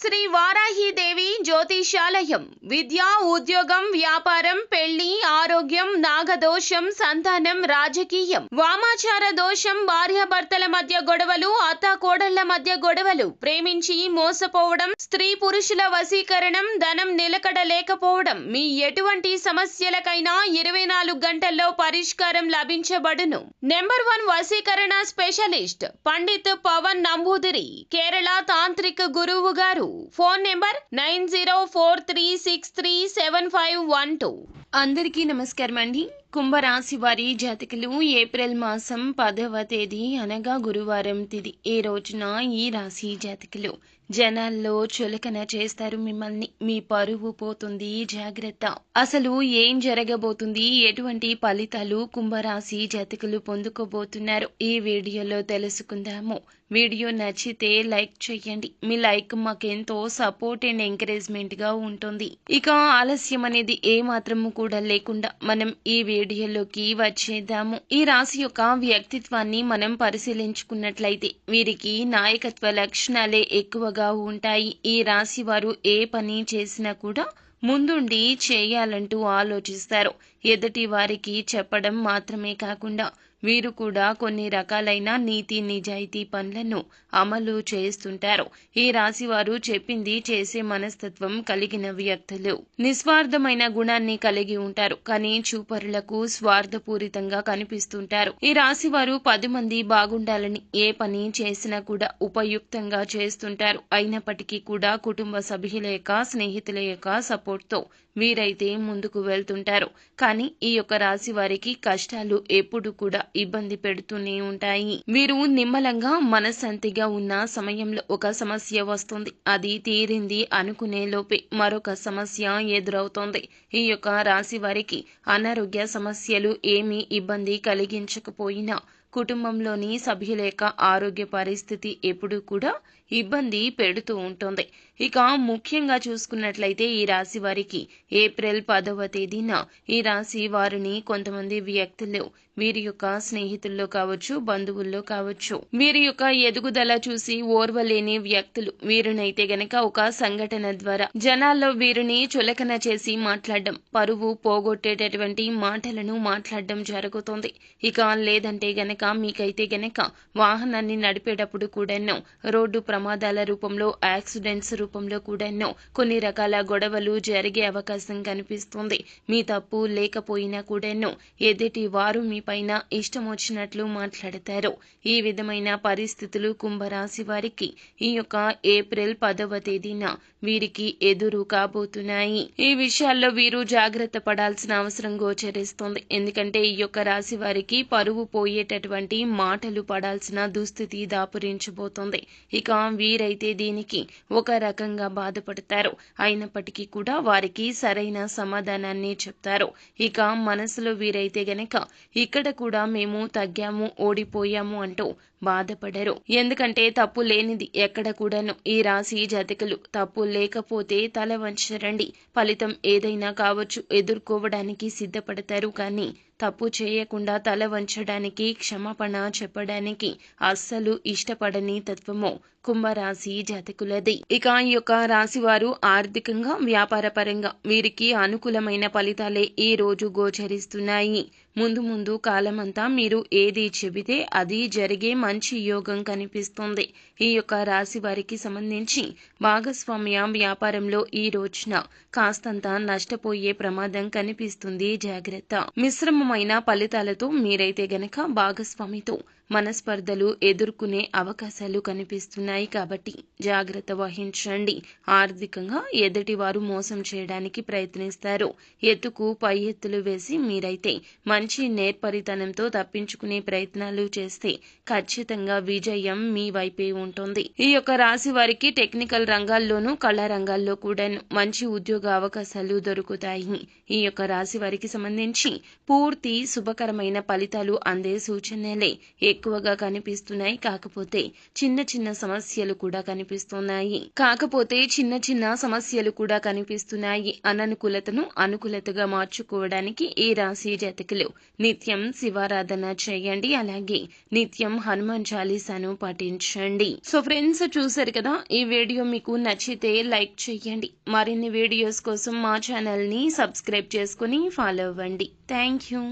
శ్రీ వారాహిదేవి జ్యోతిషాలయం విద్య, ఉద్యోగం, వ్యాపారం, పెళ్లి, ఆరోగ్యం, నాగదోషం, సంతానం, రాజకీయం, వామాచార దోషం, భార్యాభర్తల మధ్య గొడవలు, అత్తాకోడళ్ల మధ్య గొడవలు, ప్రేమించి మోసపోవడం, స్త్రీ పురుషుల వశీకరణం, ధనం నిలకడ లేకపోవడం, మీ ఎటువంటి సమస్యలకైనా 24 గంటల్లో పరిష్కారం లభించబడును. నెంబర్ 1 వశీకరణ స్పెషలిస్ట్ పండిత్ పవన్ నంబూదిరి, కేరళ తాంత్రిక గురువు గారు. Phone number 9043637512. అందరికీ నమస్కారం అండి. కుంభరాశి వారి జాతకులు ఏప్రిల్ మాసం 10వ తేదీ అనగా గురువారం తిథి ఈ రోజున ఈ రాశి జాతకులు జనాల్లో చులకన చేస్తారు. మిమ్మల్ని మీ పరువు పోతుంది, జాగ్రత్త. అసలు ఏం జరగబోతుంది, ఎటువంటి ఫలితాలు కుంభరాశి జాతకులు పొందుకోబోతున్నారు ఈ వీడియోలో తెలుసుకుందాము. వీడియో నచ్చితే లైక్ చేయండి. మీ లైక్ మాకెంతో సపోర్ట్ అండ్ ఎంకరేజ్మెంట్ గా ఉంటుంది. ఇక ఆలస్యం అనేది ఏ మాత్రము కూడా లేకుండా మనం ఈ వీడియోలోకి వచ్చేద్దాము. ఈ రాశి యొక్క వ్యక్తిత్వాన్ని మనం పరిశీలించుకున్నట్లయితే వీరికి నాయకత్వ లక్షణాలే ఎక్కువగా ఉంటాయి. ఈ రాశి వారు ఏ పని చేసినా కూడా ముందుండి చేయాలంటూ ఆలోచిస్తారు. ఎదుటి వారికి చెప్పడం మాత్రమే కాకుండా వీరు కూడా కొన్ని రకాలైన నీతి నిజాయితీ పనులను అమలు చేస్తుంటారు. ఈ రాశి వారు చెప్పింది చేసే మనస్తత్వం కలిగిన వ్యక్తులు. నిస్వార్థమైన గుణాన్ని కలిగి ఉంటారు, కానీ చూపరులకు స్వార్థపూరితంగా కనిపిస్తుంటారు. ఈ రాశి వారు 10 మంది బాగుండాలని ఏ పని చేసినా కూడా ఉపయుక్తంగా చేస్తుంటారు. అయినప్పటికీ కూడా కుటుంబ సభ్యుల యొక్క స్నేహితుల యొక్క సపోర్ట్ తో వీరైతే ముందుకు వెళ్తుంటారు. కానీ ఈ యొక్క రాశి వారికి కష్టాలు ఎప్పుడు కూడా ఇబ్బంది పెడుతూనే ఉంటాయి. వీరు నిమ్మలంగా మనశ్శాంతిగా ఉన్న సమయంలో ఒక సమస్య వస్తుంది. అది తీరింది అనుకునే లోపే మరొక సమస్య ఎదురవుతోంది. ఈ యొక్క రాశి వారికి అనారోగ్య సమస్యలు ఏమీ ఇబ్బంది కలిగించకపోయినా కుటుంబంలోని సభ్యుల యొక్క ఆరోగ్య పరిస్థితి ఎప్పుడూ కూడా ఇబ్బంది పెడుతూ ఉంటుంది. ఇక ముఖ్యంగా చూసుకున్నట్లయితే ఈ రాశి వారికి ఏప్రిల్ 10వ తేదీన ఈ రాశి వారిని కొంతమంది వ్యక్తులు వీరి యొక్క స్నేహితుల్లో కావచ్చు, బంధువుల్లో కావచ్చు, వీరి యొక్క ఎదుగుదల చూసి ఓర్వలేని వ్యక్తులు వీరినైతే గనక ఒక సంఘటన ద్వారా జనాల్లో వీరిని చులకన చేసి మాట్లాడడం, పరువు పోగొట్టేటటువంటి మాటలను మాట్లాడడం జరుగుతుంది. ఇక లేదంటే గనక మీకైతే గనక వాహనాన్ని నడిపేటప్పుడు కూడాను రోడ్డు ప్రమాదాల రూపంలో, యాక్సిడెంట్స్ రూపంలో కూడాను కొన్ని రకాల గొడవలు జరిగే అవకాశం కనిపిస్తుంది. మీ తప్పు లేకపోయినా కూడాను ఎదుటి వారు మీ పైన ఇష్టం వచ్చినట్లు మాట్లాడతారు. ఈ విధమైన పరిస్థితులు కుంభరాశి వారికి ఈ యొక్క ఏప్రిల్ 10వ తేదీన వీరికి ఎదురు కాబోతున్నాయి. ఈ విషయాల్లో వీరు జాగ్రత్త పడాల్సిన అవసరం గోచరిస్తుంది. ఎందుకంటే ఈ యొక్క రాశి వారికి పరువు పోయేటటువంటి మాటలు పడాల్సిన దుస్థితి దాపురించబోతోంది. ఇక వీరైతే దీనికి ఒక రకంగా బాధపడతారు. అయినప్పటికీ కూడా వారికి సరైన సమాధానాన్ని చెప్తారు. ఇక మనసులో వీరైతే గనక ఇక్కడ కూడా మేము తగ్గాము, ఓడిపోయాము అంటూ బాధపడరు. ఎందుకంటే తప్పు లేనిది ఎక్కడ కూడాను ఈ రాశి జాతకులు తప్పు లేకపోతే తల వంచరండి. ఫలితం ఏదైనా కావచ్చు, ఎదుర్కోవడానికి సిద్ధపడతారు. కానీ తప్పు చేయకుండా తల వంచడానికి, క్షమాపణ చెప్పడానికి అస్సలు ఇష్టపడని తత్వము కుంభరాశి జాతకులది. ఇక ఈ యొక్క రాశి వారు ఆర్థికంగా, వ్యాపార పరంగా వీరికి అనుకూలమైన ఫలితాలే ఈ రోజు గోచరిస్తున్నాయి. ముందు కాలమంతా మీరు ఏది చెబితే అది జరిగే మంచి యోగం కనిపిస్తుంది. ఈ యొక్క రాశి వారికి సంబంధించి భాగస్వామ్య వ్యాపారంలో ఈ రోజున కాస్తంత నష్టపోయే ప్రమాదం కనిపిస్తుంది. జాగ్రత్త. మిశ్రమమైన ఫలితాలతో మీరైతే గనక భాగస్వామితో మనస్పర్ధలు ఎదుర్కొనే అవకాశాలు కనిపిస్తున్నాయి. కాబట్టి జాగ్రత్త వహించండి. ఆర్థికంగా ఎదుటి వారు మోసం చేయడానికి ప్రయత్నిస్తారు. ఎత్తుకు పై ఎత్తులు వేసి మీరైతే మంచి నేర్పరితనంతో తప్పించుకునే ప్రయత్నాలు చేస్తే ఖచ్చితంగా విజయం మీ వైపే ఉంటుంది. ఈ యొక్క రాశి వారికి టెక్నికల్ రంగాల్లోనూ, కళా రంగాల్లో కూడా మంచి ఉద్యోగ అవకాశాలు దొరుకుతాయి. ఈ యొక్క రాశి వారికి సంబంధించి పూర్తి శుభకరమైన ఫలితాలు అందే సూచనలే ఎక్కువగా కనిపిస్తున్నాయి. కాకపోతే చిన్న చిన్న సమస్యలు కూడా కనిపిస్తున్నాయి. అననుకూలతను అనుకూలతగా మార్చుకోవడానికి ఈ రాశి జాతకులు నిత్యం శివారాధన చేయండి. అలాగే నిత్యం హనుమాన్ చాలీసాను పాటించండి. సో ఫ్రెండ్స్, చూసారు కదా, ఈ వీడియో మీకు నచ్చితే లైక్ చేయండి. మరిన్ని వీడియోస్ కోసం మా ఛానల్ ని సబ్స్క్రైబ్ చేసుకుని ఫాలో అవ్వండి. Thank you.